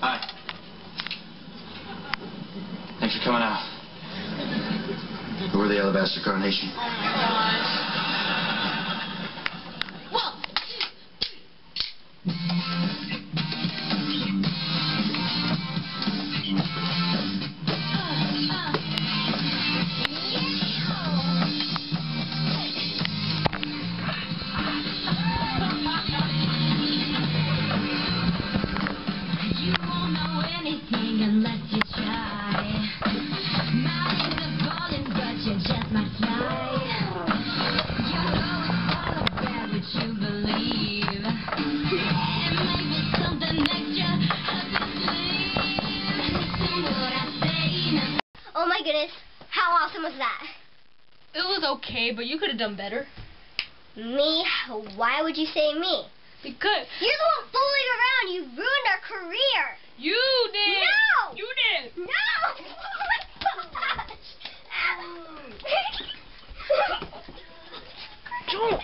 Hi. Thanks for coming out. Who are the Alabaster Carnation? Oh my goodness, how awesome was that? It was okay, but you could have done better. Me? Why would you say me? Because you're the one fooling around. You ruined our career. You did. No. You did. No. Oh my gosh. Don't.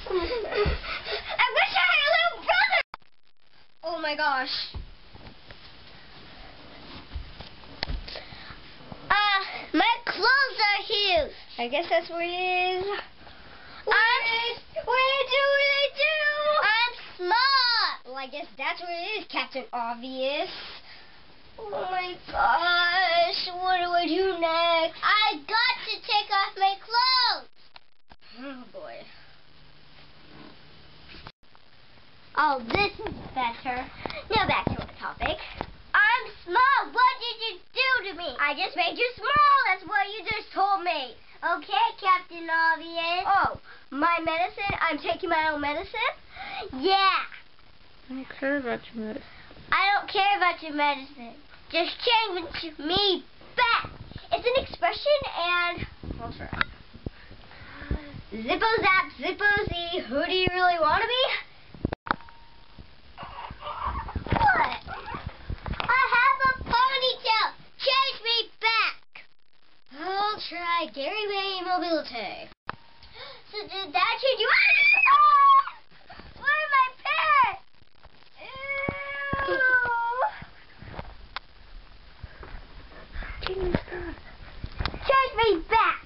I wish I had a little brother. Oh my gosh. My clothes are huge. I guess that's what it is. What do they do? I'm smart. Well, I guess that's what it is, Captain Obvious. Oh my gosh. What do I do next? I got to take off my clothes. Oh boy. Oh, this is better. Now back to the topic. I'm small. What did you do to me? I just made you small. That's what you just told me. Okay, Captain Obvious. Oh, my medicine? I'm taking my own medicine? Yeah. I don't care about your medicine. I don't care about your medicine. Just change me back. It's an expression and I'll try. Zippo zap, zippo zee. Who do you really want to be? What? I have a ponytail. Change me back. I'll try Gary Ray Mobility. So did that change you? Ah! Where are my pants? Change me back.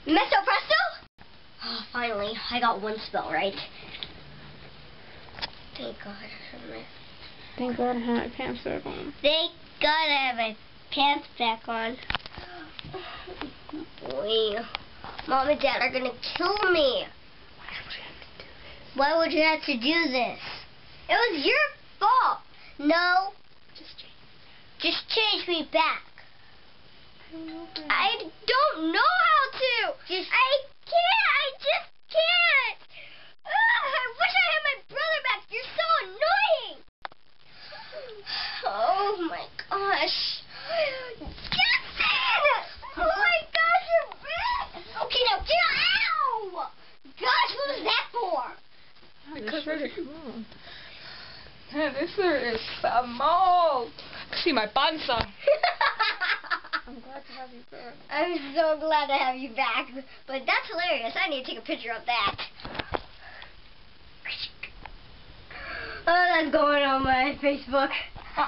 Meso presto? Oh, finally, I got one spell right. Thank God. Thank God I had my pants back on. Thank God I have my pants back on. Boy, Mom and Dad are gonna kill me. Why would you have to do this? It was your fault. No. Just change me back. I don't know how to. I can't. I just can't. I wish I had my brother back. You're so annoying. Oh my gosh. Justin! Oh my gosh, you're big. Okay, now get out. Ow! Gosh, what was that for? Because it's small. Man, this shirt is small. See my panza. I'm glad to have you back. I'm so glad to have you back. But that's hilarious. I need to take a picture of that. Oh, that's going on my Facebook. No!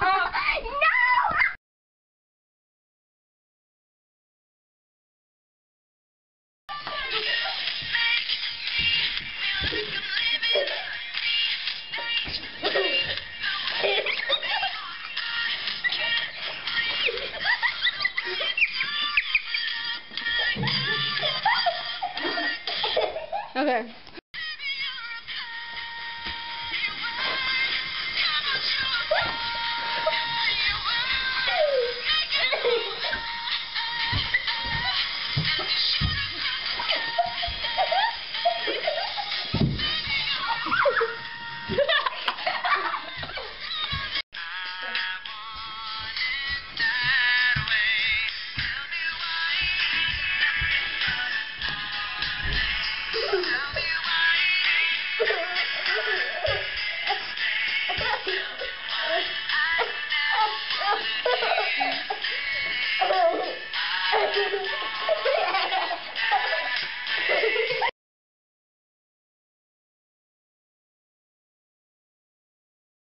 Okay.